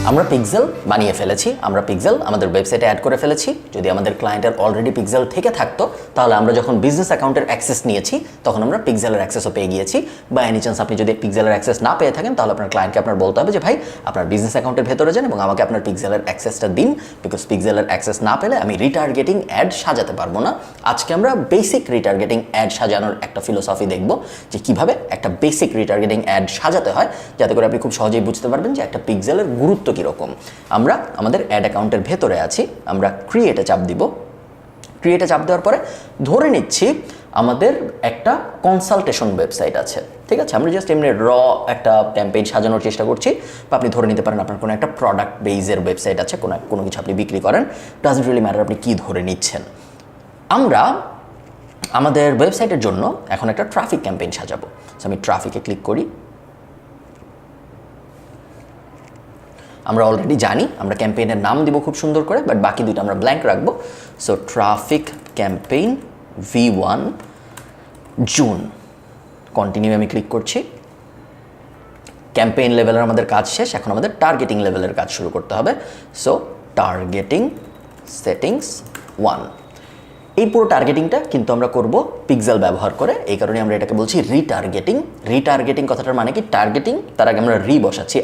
আমরা পিক্সেল বানিয়ে ফেলেছি, আমরা পিক্সেল আমাদের ওয়েবসাইটে অ্যাড করে ফেলেছি। যদি আমাদের ক্লায়েন্টের অলরেডি পিক্সেল থেকে থাকতো তাহলে আমরা যখন বিজনেস অ্যাকাউন্টের অ্যাক্সেস নিয়েছি তখন আমরা পিক্সেলের অ্যাক্সেসও পেয়ে গিয়েছি। বা এনি চান্স আপনি যদি পিক্সেলের অ্যাক্সেস না পেয়ে থাকেন তাহলে আপনার ক্লায়েন্টকে আপনার বলতে হবে যে ভাই আপনার বিজনেস অ্যাকাউন্টের ভেতরে যান এবং আমাকে আপনার পিক্সেলের অ্যাক্সেসটা দিন, বিকজ পিক্সেলের অ্যাক্সেস না পেলে আমি রিটার্গেটিং অ্যাড সাজাতে পারবো না। আজকে আমরা বেসিক রিটার্গেটিং অ্যাড সাজানোর একটা ফিলোসফি দেখব যে কিভাবে একটা বেসিক রিটার্গেটিং অ্যাড সাজাতে হয়, যাতে করে আপনি খুব সহজেই বুঝতে পারবেন যে একটা পিক্সেলের গুরুত্ব কীরকম। আমরা আমাদের অ্যাড অ্যাকাউন্টের ভেতরে আছি, আমরা ক্রিয়েটে চাপ দিব। ক্রিয়েটে চাপ দেওয়ার পরে ধরে নিচ্ছি আমাদের একটা কনসালটেশন ওয়েবসাইট আছে, ঠিক আছে। আমরা জাস্ট এমনি একটা ক্যাম্পেইন সাজানোর চেষ্টা করছি। বা আপনি ধরে নিতে পারেন আপনার কোনো একটা প্রোডাক্ট বেজের ওয়েবসাইট আছে, কোনো কিছু আপনি বিক্রি করেন, ডাজন্ট রিয়েলি ম্যাটার আপনি কী ধরে নিচ্ছেন। আমরা আমাদের ওয়েবসাইটের জন্য এখন একটা ট্রাফিক ক্যাম্পেইন সাজাবো। সো আমি ট্রাফিকে ক্লিক করি। আমরা অলরেডি জানি আমরা ক্যাম্পেইনের নাম দিব খুব সুন্দর করে, বাট বাকি দুটো আমরা ব্ল্যাঙ্ক রাখবো। So traffic campaign V1 June, continue আমি ক্লিক করছি। ক্যাম্পেইন লেভেলের আমাদের কাজ শেষ, এখন আমাদের টার্গেটিং লেভেলের কাজ শুরু করতে হবে। So targeting settings 1। এই পুরো টার্গেটিংটা কিন্তু আমরা করব পিক্সেল ব্যবহার করে, এই কারণে আমরা এটাকে বলছি রিটার্গেটিং। রিটার্গেটিং কথাটার মানে কি? টার্গেটিং, তার আগে আমরা বসাচ্ছি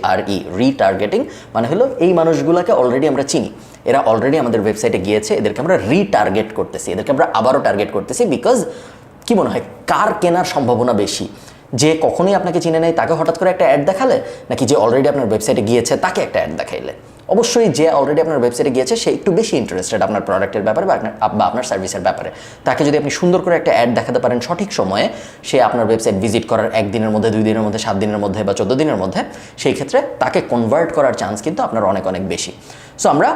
রিটার্গেটিং মানে হলো এই মানুষগুলোকে অলরেডি আমরা চিনি, এরা অলরেডি আমাদের ওয়েবসাইটে গিয়েছে, এদেরকে আমরা রিটার্গেট করতেছি, এদেরকে আমরা আবারও টার্গেট করতেছি। বিকজ কি মনে হয় কার কেনার সম্ভাবনা বেশি? যে কখনোই আপনাকে চিনে নেই তাকে হঠাৎ করে একটা অ্যাড দেখালে, নাকি যে অলরেডি আপনার ওয়েবসাইটে গিয়েছে তাকে একটা অ্যাড দেখাইলে? অবশ্যই যে অলরেডি আপনার ওয়েবসাইটে গিয়েছে সে একটু বেশি ইন্টারেস্টেড আপনার প্রোডাক্টের ব্যাপারে বা আপনার সার্ভিসের ব্যাপারে। তাকে যদি আপনি সুন্দর করে একটা অ্যাড দেখাতে পারেন সঠিক সময়ে, সে আপনার ওয়েবসাইট ভিজিট করার 1 দিনের মধ্যে, 2 দিনের মধ্যে, 7 দিনের মধ্যে বা 14 দিনের মধ্যে, সেই ক্ষেত্রে তাকে কনভার্ট করার চান্স কিন্তু আপনার অনেক অনেক বেশি। সো আমরা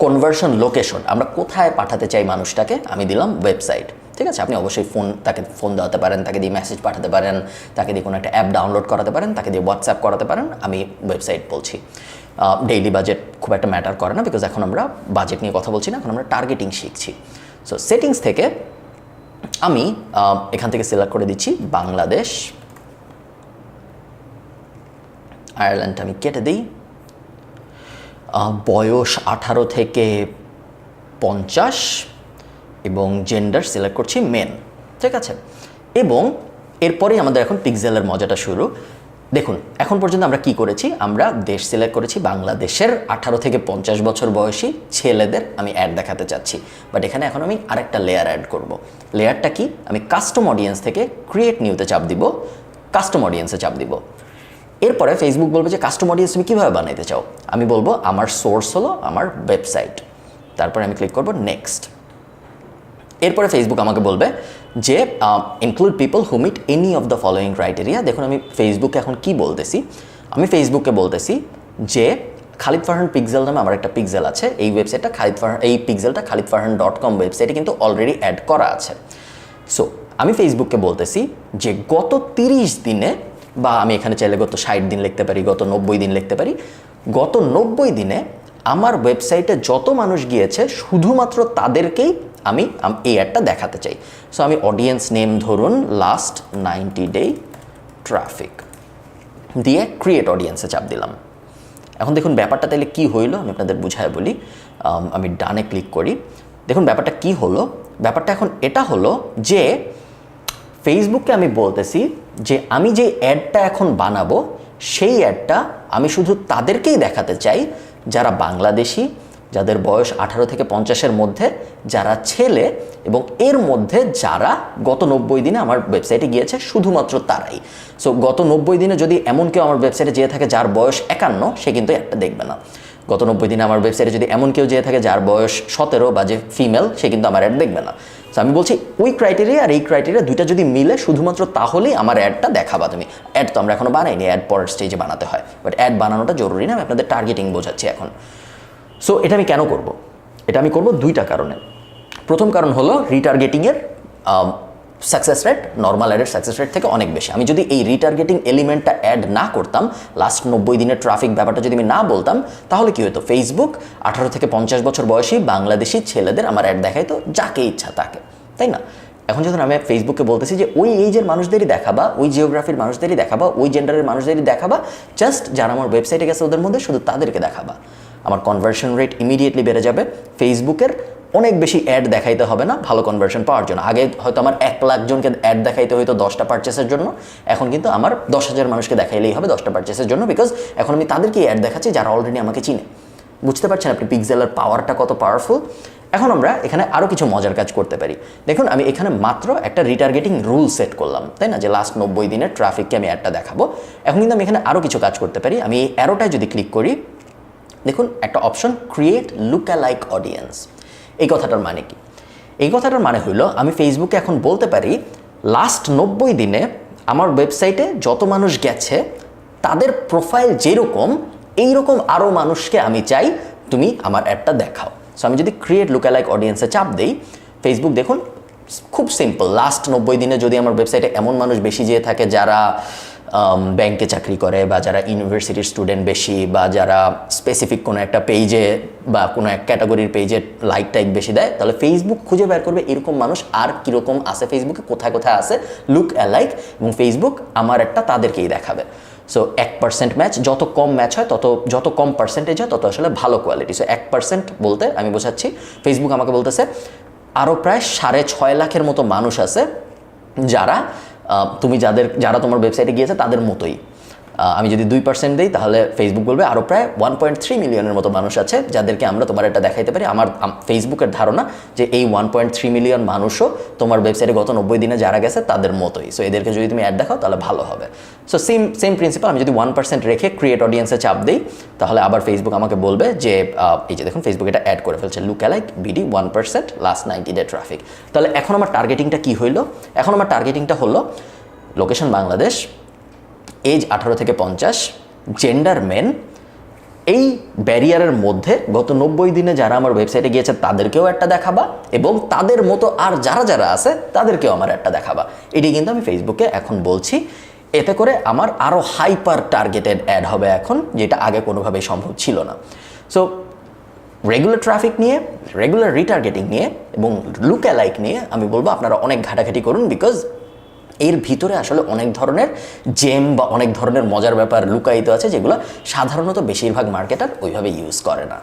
কনভার্সন লোকেশন, আমরা কোথায় পাঠাতে চাই মানুষটাকে, আমি দিলাম ওয়েবসাইট, ঠিক আছে। আপনি অবশ্যই তাকে ফোন দেওয়াতে পারেন, তাকে দিয়ে মেসেজ পাঠাতে পারেন, তাকে দিয়ে কোনো একটা অ্যাপ ডাউনলোড করাতে পারেন, তাকে দিয়ে হোয়াটসঅ্যাপ করাতে পারেন। আমি ওয়েবসাইট বলছি। ডেইলি বাজেট খুব একটা ম্যাটার করে না, বিকজ এখন আমরা বাজেট নিয়ে কথা বলছি না, এখন আমরা টার্গেটিং শিখছি। সো সেটিংস থেকে আমি এখান থেকে সিলেক্ট করে দিচ্ছি বাংলাদেশ। আয়ারল্যান্ড আমি কেটে দিই। বয়স 18 থেকে 50 এবং জেন্ডার সিলেক্ট করছি মেন, ঠিক আছে। এবং এরপরেই আমাদের এখন পিক্সেলের মজাটা শুরু। দেখুন এখন পর্যন্ত আমরা কি করেছি, আমরা দেশ সিলেক্ট করেছি বাংলাদেশের 18 থেকে 50 বছর বয়সী ছেলেদের আমি অ্যাড দেখাতে চাচ্ছি। বাট এখানে এখন আমি আরেকটা লেয়ার অ্যাড করব। লেয়ারটা কি? আমি কাস্টম অডিয়েন্স থেকে ক্রিয়েট নিউতে চাপ দিব, কাস্টম অডিয়েন্সে চাপ দিব। এরপরে ফেসবুক বলবে যে কাস্টম অডিয়েন্স তুমি কীভাবে বানাইতে চাও? আমি বলবো আমার সোর্স হলো আমার ওয়েবসাইট। তারপরে আমি ক্লিক করব নেক্সট। এরপরে ফেসবুক আমাকে বলবে যে include people who meet any of the following criteria. দেখুন আমি ফেসবুকে এখন কি বলতেছি, আমি ফেসবুককে বলতেছি যে খালিদ ফারহান পিক্সেল নামে আমার একটা পিক্সেল আছে, এই ওয়েবসাইটটা এই পিক্সেলটা khalidfarhan.com ওয়েবসাইটে কিন্তু অলরেডি অ্যাড করা আছে। সো আমি ফেসবুককে বলতেছি যে গত 30 দিনে, বা আমি এখানে চাইলে গত 60 দিন লিখতে পারি, গত 90 দিন লিখতে পারি, গত 90 দিনে আমার ওয়েবসাইটে যত মানুষ গিয়েছে শুধুমাত্র তাদেরকেই আমি এই অ্যাডটা দেখাতে চাই। সো আমি অডিয়েন্স নেম ধরুন লাস্ট 90 ডে ট্রাফিক দিয়ে ক্রিয়েট অডিয়েন্সে চাপ দিলাম। এখন দেখুন ব্যাপারটা তাহলে কি হইলো আমি আপনাদের বুঝায় বলি। আমি ডানে ক্লিক করি। দেখুন ব্যাপারটা কি হলো, ব্যাপারটা এখন এটা হলো যে ফেসবুককে আমি বলতেছি যে আমি যে অ্যাডটা এখন বানাবো সেই অ্যাডটা আমি শুধু তাদেরকেই দেখাতে চাই যারা বাংলাদেশি, যাদের বয়স 18 থেকে 50-এর মধ্যে, যারা ছেলে, এবং এর মধ্যে যারা গত 90 দিনে আমার ওয়েবসাইটে গিয়েছে শুধুমাত্র তারাই। সো গত 90 দিনে যদি এমন কেউ আমার ওয়েবসাইটে যেয়ে থাকে যার বয়স 51, সে কিন্তু একটা দেখবে না। গত 90 দিনে আমার ওয়েবসাইটে যদি এমন কেউ যেয়ে থাকে যার বয়স 17 বা যে ফিমেল, সে কিন্তু আমার অ্যাড দেখবে না। সো আমি বলছি ওই ক্রাইটেরিয়া আর এই ক্রাইটেরিয়া দুইটা যদি মিলে শুধুমাত্র তাহলেই আমার অ্যাডটা দেখাবা তুমি। অ্যাড তো আমরা এখনো বানাইনি, অ্যাড পরের স্টেজে বানাতে হয়, বাট অ্যাড বানানোটা জরুরি না। আমি আপনাদের টার্গেটিং বোঝাচ্ছি এখন। সো এটা আমি কেন করব? এটা আমি করব দুইটা কারণে। প্রথম কারণ হলো রিটার্গেটিংয়ের সাকসেস রেট নর্মাল অ্যাডের সাকসেস রেট থেকে অনেক বেশি। আমি যদি এই রিটার্গেটিং এলিমেন্টটা অ্যাড না করতাম, লাস্ট 90 দিনের ট্রাফিক ব্যাপারটা যদি আমি না বলতাম, তাহলে কি হতো? ফেসবুক 18 থেকে 50 বছর বয়সী বাংলাদেশি ছেলেদের আমার অ্যাড দেখাইতো যাকে ইচ্ছা তাকে, তাই না? এখন যখন আমি ফেসবুকে বলতেছি যে ওই এইজের মানুষদেরই দেখাবা, ওই জিওগ্রাফির মানুষদেরই দেখাবা, ওই জেন্ডারের মানুষদেরই দেখাবা, জাস্ট যারা আমার ওয়েবসাইটে গেছে ওদের মধ্যে শুধু তাদেরকে দেখাবা, আমার কনভার্সন রেট ইমিডিয়েটলি বেড়ে যাবে। ফেসবুকের অনেক বেশি অ্যাড দেখাইতে হবে না ভালো কনভার্সন পাওয়ার জন্য। আগে হয়তো আমার 1 লাখ জনকে অ্যাড দেখাইতে হয়তো 10টা পারচেসের জন্য, এখন কিন্তু আমার 10,000 মানুষকে দেখাইলেই হবে 10টা পারচেসের জন্য, বিকজ এখন আমি তাদেরকেই অ্যাড দেখাচ্ছি যারা অলরেডি আমাকে চিনে। বুঝতে পারছেন আপনি পিক্সেলের পাওয়ারটা কত পাওয়ারফুল। এখন আমরা এখানে আরও কিছু মজার কাজ করতে পারি। দেখুন আমি এখানে মাত্র একটা রিটার্গেটিং রুল সেট করলাম, তাই না, যে লাস্ট 90 দিনের ট্রাফিককে আমি অ্যাডটা দেখাবো। এখন কিন্তু আমি এখানে আরও কিছু কাজ করতে পারি। আমি এই অ্যারোটায় যদি ক্লিক করি, দেখুন একটা অপশন ক্রিয়েট লুক-অ্যালাইক অডিয়েন্স। এই কথাটার মানে কি? এই কথাটার মানে হইল আমি ফেসবুকে এখন বলতে পারি লাস্ট 90 দিনে আমার ওয়েবসাইটে যত মানুষ গেছে তাদের প্রোফাইল যেরকম, এইরকম আরও মানুষকে আমি চাই তুমি আমার অ্যাডটা দেখাও। সো আমি যদি ক্রিয়েট লুক-অ্যালাইক অডিয়েন্সে চাপ দেই, ফেসবুক দেখুন খুব সিম্পল, লাস্ট 90 দিনে যদি আমার ওয়েবসাইটে এমন মানুষ বেশি যেয়ে থাকে যারা ব্যাংকে চাকরি করে, বা যারা ইউনিভার্সিটির স্টুডেন্ট বেশি, বা যারা স্পেসিফিক কোনো একটা পেজে বা কোনো এক ক্যাটাগরির পেজে লাইক টাইক বেশি দেয়, তাহলে ফেসবুক খুঁজে বের করবে এরকম মানুষ আর কীরকম আছে ফেসবুকে, কোথায় কোথায় আছে লুক অ্যালাইক, এবং ফেসবুক আমার একটা তাদেরকেই দেখাবে। সো 1% ম্যাচ, যত কম ম্যাচ হয় যত কম পার্সেন্টেজ হয় তত আসলে ভালো কোয়ালিটি। সো 1% বলতে আমি বোঝাচ্ছি ফেসবুক আমাকে বলতেছে আরও প্রায় 6.5 লাখের মতো মানুষ আছে যারা যারা তোমার ওয়েবসাইটে গিয়েছে তাদের মতোই। আমি যদি 2% দিই তাহলে ফেসবুক বলবে আরও প্রায় 1.3 মিলিয়নের মতো মানুষ আছে যাদেরকে আমরা তোমার এটা দেখাইতে পারি। আমার ফেসবুকের ধারণা যে এই 1.3 মিলিয়ন মানুষও তোমার ওয়েবসাইটে গত 90 দিনে যারা গেছে তাদের মতোই। সো এদেরকে যদি তুমি অ্যাড দেখাও তাহলে ভালো হবে। সো সেম প্রিন্সিপাল, আমি যদি 1% রেখে ক্রিয়েট অডিয়েন্সে চাপ দিই তাহলে আবার ফেসবুক আমাকে বলবে যে এই যে দেখুন ফেসবুক এটা অ্যাড করে ফেলছে look-alike BD 1% last 90 day traffic. তাহলে এখন আমার টার্গেটিংটা কি হইলো? এখন আমার টার্গেটিংটা হলো লোকেশন বাংলাদেশ, এজ 18 থেকে 50, জেন্ডার মেন। এই ব্যারিয়ারের মধ্যে গত 90 দিনে যারা আমার ওয়েবসাইটে গিয়েছে তাদেরকেও একটা দেখাবা, এবং তাদের মতো আর যারা আছে তাদেরকেও আমার একটা দেখাবা। এটি কিন্তু আমি ফেসবুকে এখন বলছি। এতে করে আমার আরও হাইপার টার্গেটেড অ্যাড হবে এখন, যেটা আগে কোনোভাবেই সম্ভব ছিল না। সো রেগুলার ট্রাফিক নিয়ে, রেগুলার রিটার্গেটিং নিয়ে এবং লুক অ্যালাইক নিয়ে আমি বলবো আপনারা অনেক ঘাটাঘাটি করুন, বিকজ এর ভিতরে আসলে অনেক ধরনের জেম বা অনেক ধরনের মজার ব্যাপার লুকায়িত আছে যেগুলো সাধারণত বেশিরভাগ মার্কেটার ওইভাবে ইউজ করে না।